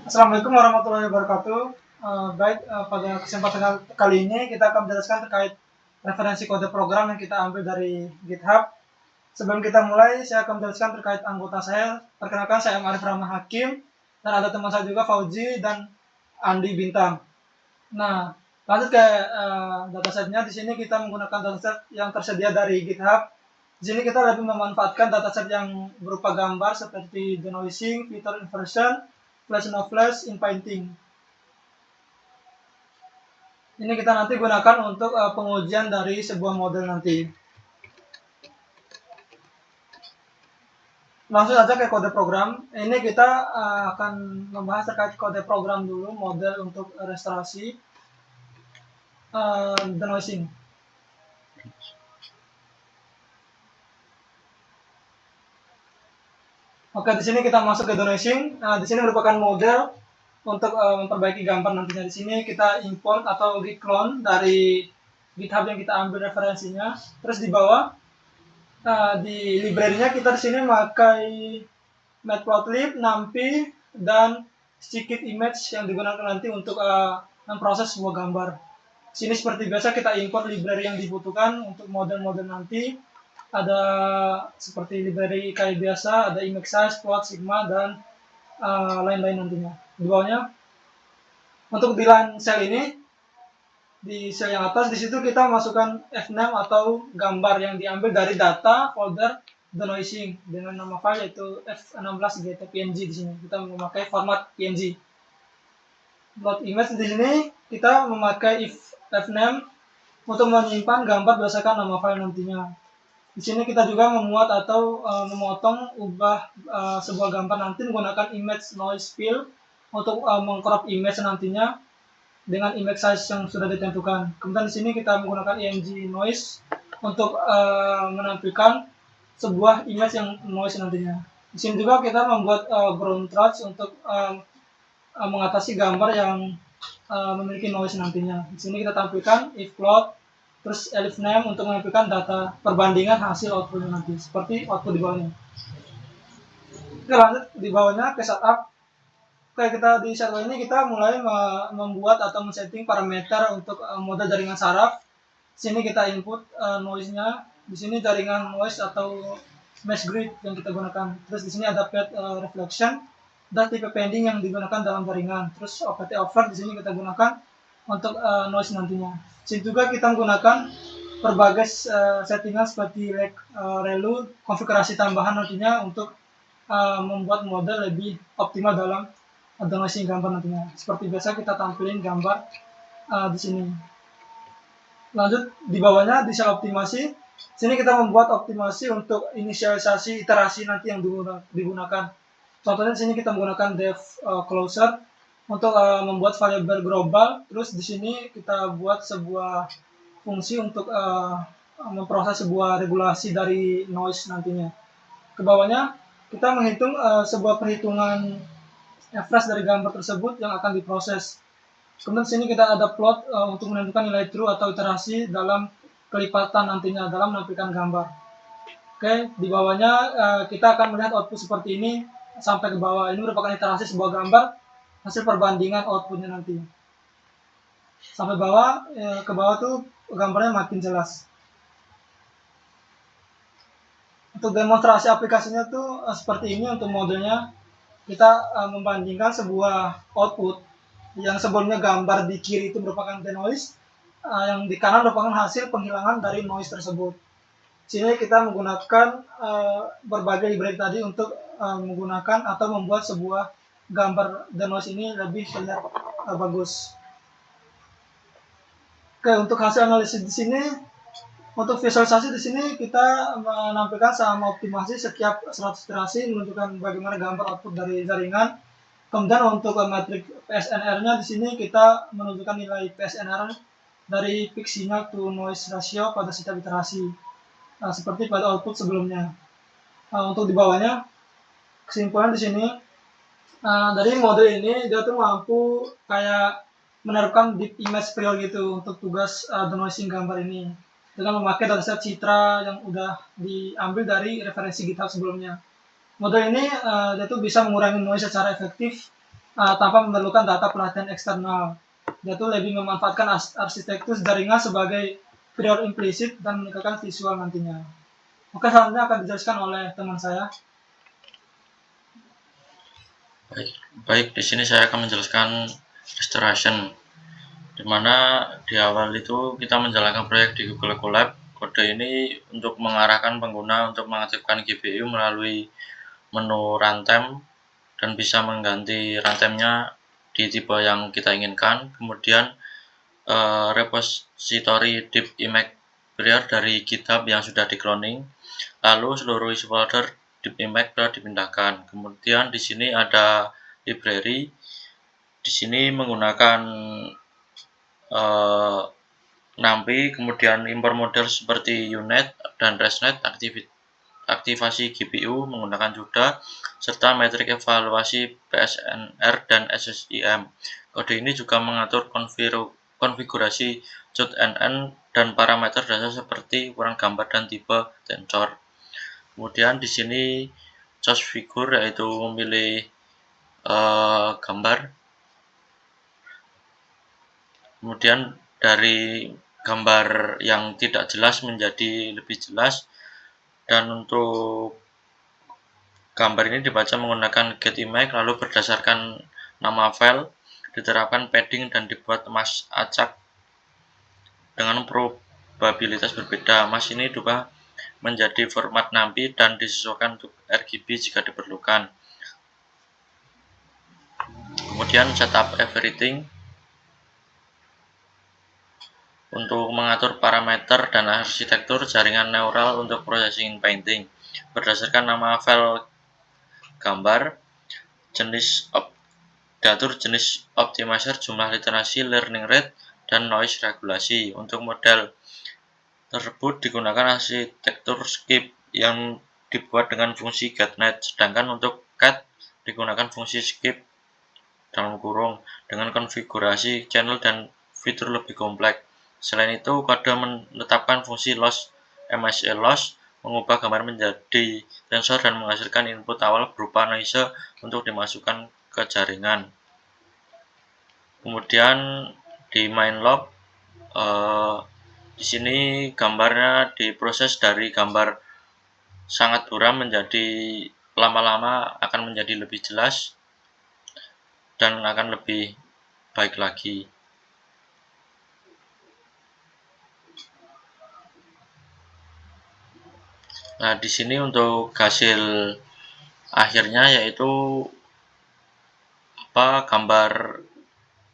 Assalamualaikum warahmatullahi wabarakatuh. Pada kesempatan kali ini kita akan menjelaskan terkait referensi kode program yang kita ambil dari GitHub. Sebelum kita mulai, saya akan menjelaskan terkait anggota saya. Perkenalkan, saya Arif Rahman Hakim, dan ada teman saya juga Fauzi dan Andi Bintang. Nah, lanjut ke datasetnya. Di sini kita menggunakan dataset yang tersedia dari GitHub. Di sini kita lebih memanfaatkan dataset yang berupa gambar seperti denoising, feature inversion, flash no flash, inpainting. Ini kita nanti gunakan untuk pengujian dari sebuah model nanti. Langsung saja ke kode program. Ini kita akan membahas terkait kode program dulu, model untuk restorasi denoising. Oke, di sini kita masuk ke denoising. Di sini merupakan model untuk memperbaiki gambar nantinya. Di sini kita import atau reclone dari GitHub yang kita ambil referensinya. Terus di bawah di library-nya kita di sini memakai matplotlib, numpy, dan sedikit image yang digunakan nanti untuk memproses sebuah gambar. Di sini seperti biasa kita import library yang dibutuhkan untuk model-model nanti. Ada seperti library kayak biasa, ada image size, plot, sigma, dan lain-lain nantinya. Di bawahnya, untuk di line cell ini, di sel yang atas, di situ kita masukkan fname atau gambar yang diambil dari data folder denoising dengan nama file yaitu f16.png. Di sini kita memakai format png. Load image di sini kita memakai if fname untuk menyimpan gambar berdasarkan nama file nantinya. Di sini kita juga memuat atau memotong ubah sebuah gambar nanti menggunakan image noise fill untuk mengcrop image nantinya dengan image size yang sudah ditentukan. Kemudian di sini kita menggunakan img noise untuk menampilkan sebuah image yang noise nantinya. Di sini juga kita membuat ground truth untuk mengatasi gambar yang memiliki noise nantinya. Di sini kita tampilkan if plot, terus elif name untuk menampilkan data perbandingan hasil outputnya nanti, seperti output di bawahnya. Oke, lanjut di bawahnya ke setup. Oke, kita di setup ini kita mulai membuat atau men-setting parameter untuk mode jaringan saraf. Di sini kita input noise-nya. Di sini jaringan noise atau mesh grid yang kita gunakan. Terus di sini ada path reflection dan tipe pending yang digunakan dalam jaringan. Terus OPT over di sini kita gunakan untuk noise nantinya. Di sini juga kita menggunakan berbagai settingan seperti relu, konfigurasi tambahan nantinya untuk membuat model lebih optimal dalam denoising gambar nantinya. Seperti biasa kita tampilin gambar di sini. Lanjut di bawahnya di sel optimasi. Sini kita membuat optimasi untuk inisialisasi iterasi nanti yang digunakan. Contohnya di sini kita menggunakan dev closer untuk membuat variabel global. Terus di sini kita buat sebuah fungsi untuk memproses sebuah regulasi dari noise nantinya. Ke bawahnya kita menghitung sebuah perhitungan average dari gambar tersebut yang akan diproses. Kemudian di sini kita ada plot untuk menentukan nilai true atau iterasi dalam kelipatan nantinya dalam menampilkan gambar. Oke, di bawahnya kita akan melihat output seperti ini sampai ke bawah. Ini merupakan iterasi sebuah gambar hasil perbandingan outputnya nanti. Sampai bawah, ke bawah tuh gambarnya makin jelas. Untuk demonstrasi aplikasinya tuh seperti ini untuk modelnya. Kita membandingkan sebuah output yang sebelumnya gambar di kiri itu merupakan denoise, yang di kanan merupakan hasil penghilangan dari noise tersebut. Sini kita menggunakan berbagai library tadi untuk menggunakan atau membuat sebuah gambar denoise ini lebih terlihat bagus. Oke, untuk hasil analisis di sini, untuk visualisasi di sini kita menampilkan sama optimasi setiap 100 iterasi menunjukkan bagaimana gambar output dari jaringan. Kemudian untuk metrik PSNR-nya di sini kita menunjukkan nilai PSNR dari peak signal to noise ratio pada setiap iterasi. Seperti pada output sebelumnya. Untuk di bawahnya, kesimpulan di sini dari model ini dia tuh mampu kayak menerapkan deep image prior gitu untuk tugas denoising gambar ini dengan memakai dataset citra yang udah diambil dari referensi GitHub sebelumnya. Model ini dia tuh bisa mengurangi noise secara efektif tanpa memerlukan data perhatian eksternal. Yaitu lebih memanfaatkan arsitektur jaringan sebagai prior implisit dan meningkatkan visual nantinya. Oke, selanjutnya akan dijelaskan oleh teman saya. Baik, di sini saya akan menjelaskan restoration, di mana di awal itu kita menjalankan proyek di Google Colab. Kode ini untuk mengarahkan pengguna untuk mengaktifkan GPU melalui menu runtime dan bisa mengganti runtime-nya di tipe yang kita inginkan. Kemudian repository deep image prior dari GitHub yang sudah di cloning. Lalu seluruh isi folder deep image telah dipindahkan. Kemudian di sini ada library. Di sini menggunakan NumPy, kemudian import model seperti UNet dan ResNet, aktivasi GPU menggunakan CUDA, serta metrik evaluasi PSNR dan SSIM. Kode ini juga mengatur konfigurasi CUDNN dan parameter dasar seperti ukuran gambar dan tipe tensor. Kemudian di sini choose figure, yaitu memilih gambar. Kemudian dari gambar yang tidak jelas menjadi lebih jelas, dan untuk gambar ini dibaca menggunakan getImage, lalu berdasarkan nama file diterapkan padding dan dibuat emas acak dengan probabilitas berbeda. Emas ini diubah menjadi format NumPy dan disesuaikan untuk RGB jika diperlukan. Kemudian setup everything untuk mengatur parameter dan arsitektur jaringan neural untuk processing painting berdasarkan nama file gambar, diatur jenis optimizer, jumlah literasi, learning rate, dan noise regulasi. Untuk model tersebut digunakan arsitektur skip yang dibuat dengan fungsi getNet, sedangkan untuk cat digunakan fungsi skip dalam kurung dengan konfigurasi channel dan fitur lebih kompleks. Selain itu, kode menetapkan fungsi loss MSA loss, mengubah gambar menjadi sensor dan menghasilkan input awal berupa noise untuk dimasukkan ke jaringan. Kemudian di mainlog, di sini gambarnya diproses dari gambar sangat buram menjadi lama-lama akan menjadi lebih jelas dan akan lebih baik lagi. Nah, di sini untuk hasil akhirnya yaitu gambar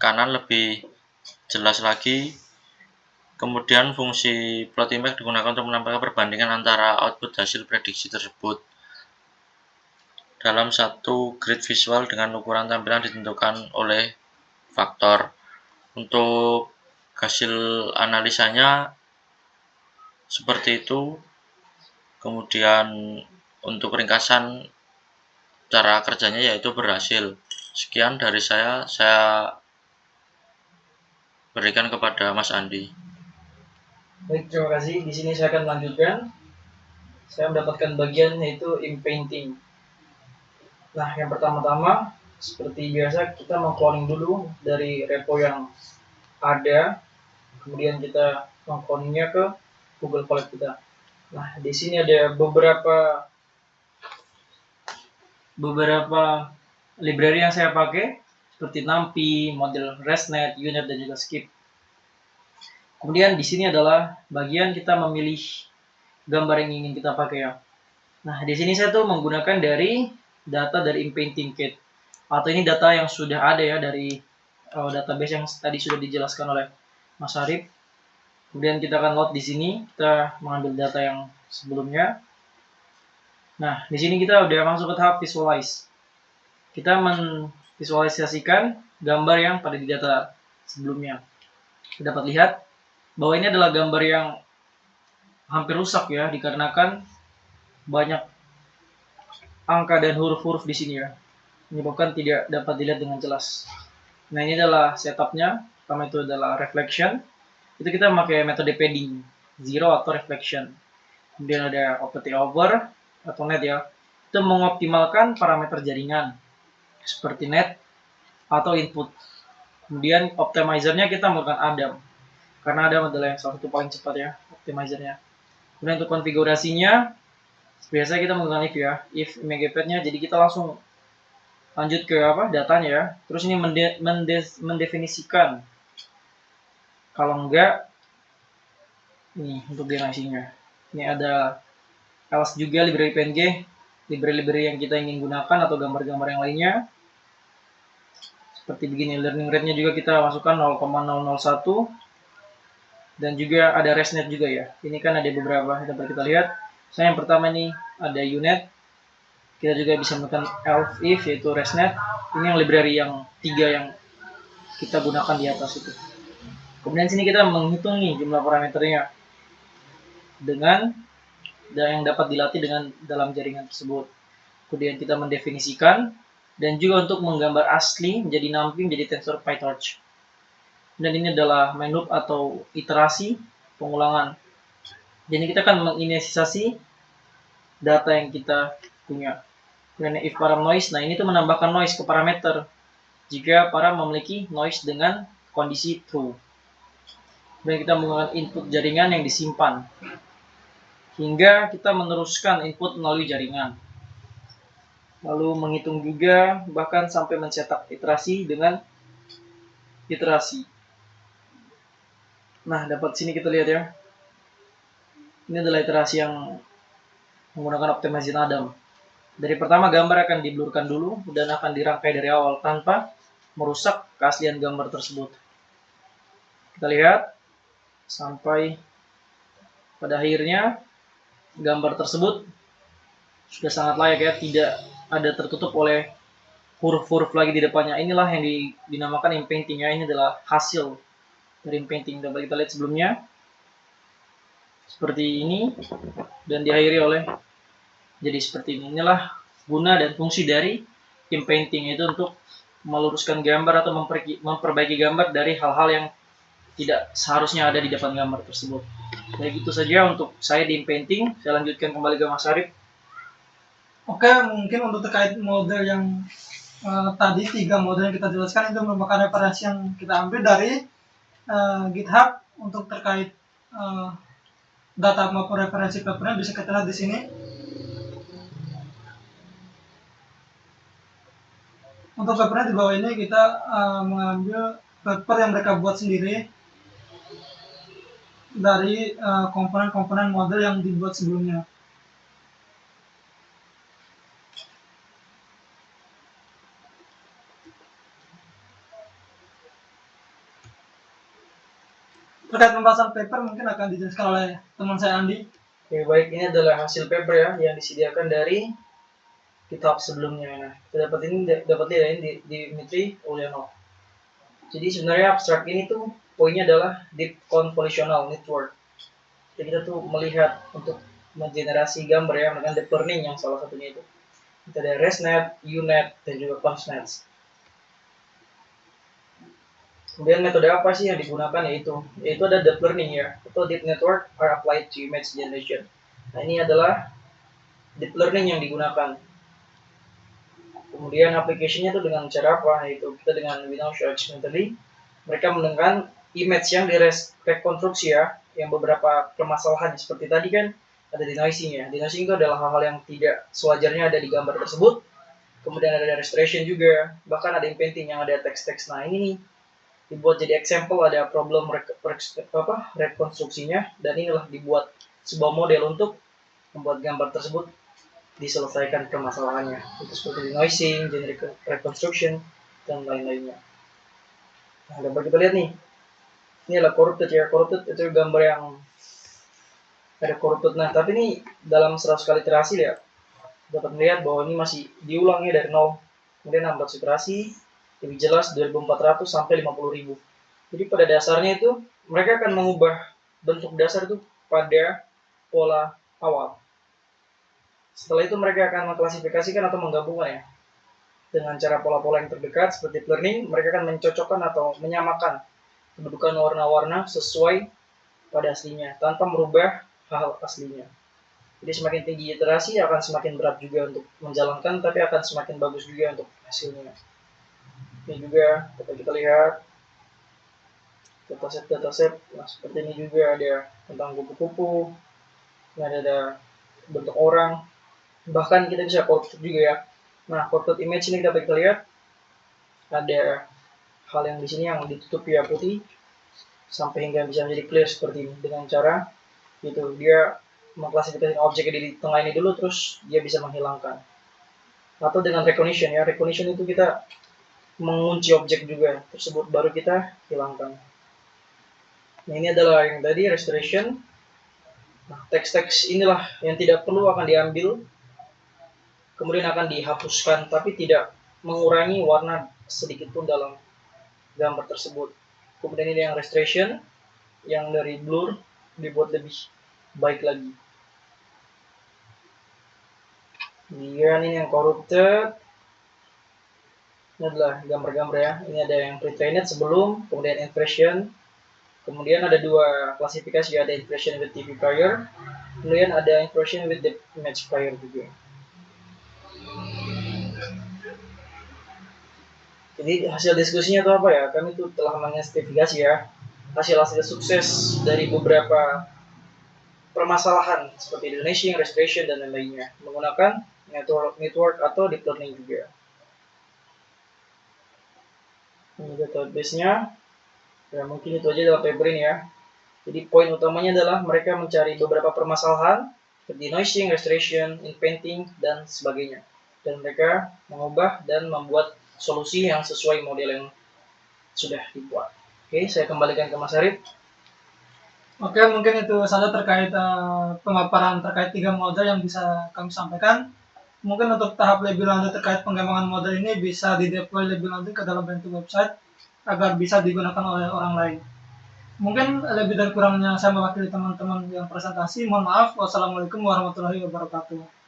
kanan lebih jelas lagi. Kemudian fungsi plot image digunakan untuk menampilkan perbandingan antara output hasil prediksi tersebut dalam satu grid visual dengan ukuran tampilan ditentukan oleh faktor. Untuk hasil analisanya seperti itu. Kemudian untuk ringkasan cara kerjanya yaitu berhasil. Sekian dari saya berikan kepada Mas Andi. Baik, terima kasih. Di sini saya akan melanjutkan. Saya mendapatkan bagian yaitu inpainting. Nah, yang pertama-tama seperti biasa kita mengcloning dulu dari repo yang ada, kemudian kita mengcloningnya ke Google Colab kita. Nah, di sini ada beberapa library yang saya pakai seperti NumPy, model ResNet, UNet, dan juga Skip. Kemudian di sini adalah bagian kita memilih gambar yang ingin kita pakai ya. Nah, di sini saya tuh menggunakan dari data dari inpainting kit, atau ini data yang sudah ada ya dari database yang tadi sudah dijelaskan oleh Mas Arif. Kemudian kita akan load di sini, kita mengambil data yang sebelumnya. Nah, di sini kita udah masuk ke tahap visualize. Kita menvisualisasikan gambar yang pada di data sebelumnya. Kita dapat lihat bahwa ini adalah gambar yang hampir rusak ya, dikarenakan banyak angka dan huruf-huruf di sini ya, menyebabkan tidak dapat dilihat dengan jelas. Nah, ini adalah setupnya. Pertama itu adalah reflection. Itu kita memakai metode padding, zero atau reflection. Kemudian ada opacity over atau net ya. Itu mengoptimalkan parameter jaringan seperti net, atau input. Kemudian optimizernya kita menggunakan Adam, karena Adam adalah yang salah satu paling cepat ya optimizernya. Kemudian untuk konfigurasinya, biasanya kita menggunakan if ya, if imgpad-nya. Jadi kita langsung lanjut ke datanya ya. Terus ini mendefinisikan. Kalau enggak, ini untuk denoising-nya. Ini ada else juga, library png, library yang kita ingin gunakan atau gambar-gambar yang lainnya. Seperti begini, learning rate-nya juga kita masukkan 0,001. Dan juga ada ResNet juga ya. Ini kan ada beberapa, dapat kita lihat. Yang pertama ini ada UNet. Kita juga bisa menggunakan else if, yaitu ResNet. Ini yang library yang 3 yang kita gunakan di atas itu. Kemudian sini kita menghitung nih jumlah parameternya dengan yang dapat dilatih dengan dalam jaringan tersebut. Kemudian kita mendefinisikan dan juga untuk menggambar asli menjadi numpy menjadi tensor PyTorch. Dan ini adalah main loop atau iterasi pengulangan. Jadi kita akan menginisialisasi data yang kita punya. Kemudian if param noise, nah ini tuh menambahkan noise ke parameter jika param memiliki noise dengan kondisi true. Dan kita menggunakan input jaringan yang disimpan hingga kita meneruskan input melalui jaringan. Lalu menghitung juga bahkan sampai mencetak iterasi dengan iterasi. Nah, dapat sini kita lihat ya. Ini adalah iterasi yang menggunakan optimization Adam. Dari pertama gambar akan diblurkan dulu dan akan dirangkai dari awal tanpa merusak keaslian gambar tersebut. Kita lihat sampai pada akhirnya gambar tersebut sudah sangat layak ya, tidak ada tertutup oleh huruf-huruf lagi di depannya. Inilah yang dinamakan inpainting ya. Ini adalah hasil dari inpainting. Dapat kita lihat sebelumnya seperti ini dan diakhiri oleh jadi seperti ini. Inilah guna dan fungsi dari inpainting, itu untuk meluruskan gambar atau memperbaiki gambar dari hal-hal yang tidak seharusnya ada di depan gambar tersebut. Jadi gitu saja untuk saya di inpainting. Saya lanjutkan kembali ke Mas Arif. Oke, mungkin untuk terkait model yang tadi 3 model yang kita jelaskan itu merupakan referensi yang kita ambil dari GitHub. Untuk terkait data maupun referensi papernya bisa kita lihat di sini. Untuk papernya di bawah ini kita mengambil paper yang mereka buat sendiri dari komponen-komponen model yang dibuat sebelumnya. Terkait pembahasan paper mungkin akan dijelaskan oleh teman saya Andi. Oke, baik, ini adalah hasil paper ya yang disediakan dari GitHub sebelumnya. Nah, kita dapat lihat ini di Dimitri Ulyanov. Jadi sebenarnya abstrak ini tuh poinnya adalah deep convolutional network. Jadi kita tuh melihat untuk mengenerasi gambar ya dengan deep learning yang salah satunya itu. Kita ada ResNet, UNet, dan juga ConvNet. Kemudian metode apa sih yang digunakan yaitu ada deep learning ya, atau deep network are applied to image generation. Nah, ini adalah deep learning yang digunakan. Kemudian application-nya itu dengan cara apa? Yaitu kita dengan Binocular experimentally, mereka menemukan image yang direkonstruksi ya, yang beberapa permasalahan seperti tadi kan ada denoising ya. Denoising itu adalah hal-hal yang tidak sewajarnya ada di gambar tersebut. Kemudian ada restoration juga, bahkan ada inpainting yang ada teks-teks. Nah, ini nih dibuat jadi example, ada problem rekonstruksinya, dan inilah dibuat sebuah model untuk membuat gambar tersebut diselesaikan permasalahannya. Itu seperti denoising, generic reconstruction, dan lain-lainnya. Nah, dapat kita lihat nih, ini adalah corrupted ya. Corrupted itu gambar yang ada corrupted. Nah, tapi ini dalam 100 kali iterasi ya, dapat melihat bahwa ini masih diulangnya dari 0. Kemudian 16 iterasi, lebih jelas 2400 sampai 50.000. Jadi pada dasarnya itu mereka akan mengubah bentuk dasar itu pada pola awal. Setelah itu mereka akan mengklasifikasikan atau menggabungkan ya dengan cara pola-pola yang terdekat seperti deep learning. Mereka akan mencocokkan atau menyamakan kedudukan warna-warna sesuai pada aslinya tanpa merubah hal aslinya. Jadi semakin tinggi iterasi akan semakin berat juga untuk menjalankan, tapi akan semakin bagus juga untuk hasilnya. Ini juga dapat kita lihat dataset. Nah, seperti ini juga ada tentang kupu-kupu. Nah, ada bentuk orang. Bahkan kita bisa portrait juga ya. Nah, portrait image ini dapat kita lihat ada hal yang di sini yang ditutup ya putih sampai hingga bisa menjadi clear seperti ini dengan cara itu dia mengklasifikasi objek di tengah ini dulu terus dia bisa menghilangkan. Atau dengan recognition ya, recognition itu kita mengunci objek juga tersebut baru kita hilangkan. Nah, ini adalah yang tadi restoration. Nah, teks-teks inilah yang tidak perlu akan diambil kemudian akan dihapuskan tapi tidak mengurangi warna sedikit pun dalam gambar tersebut. Kemudian ini yang restoration yang dari blur dibuat lebih baik lagi. Kemudian ini yang corrupted. Ini adalah gambar-gambar ya. Ini ada yang pre-trained sebelum, kemudian impression. Kemudian ada dua klasifikasi, ada impression with TV prior, kemudian ada impression with the image prior juga. Jadi hasil diskusinya itu apa ya? Kami itu telah menginvestigasi ya hasil-hasil sukses dari beberapa permasalahan seperti donation, restoration dan lain-lainnya menggunakan network atau deep learning juga. Ini database-nya. Ya, mungkin itu aja dalam paper ini ya. Jadi poin utamanya adalah mereka mencari beberapa permasalahan seperti noising, restoration, inpainting, dan sebagainya. Dan mereka mengubah dan membuat solusi yang sesuai model yang sudah dibuat. Oke, saya kembalikan ke Mas Arif. Oke, mungkin itu saja terkait pemaparan terkait 3 model yang bisa kami sampaikan. Mungkin untuk tahap lebih lanjut terkait pengembangan model ini bisa dideploy lebih lanjut ke dalam bentuk website agar bisa digunakan oleh orang lain. Mungkin lebih dan kurangnya saya mewakili teman-teman yang presentasi. Mohon maaf. Wassalamualaikum warahmatullahi wabarakatuh.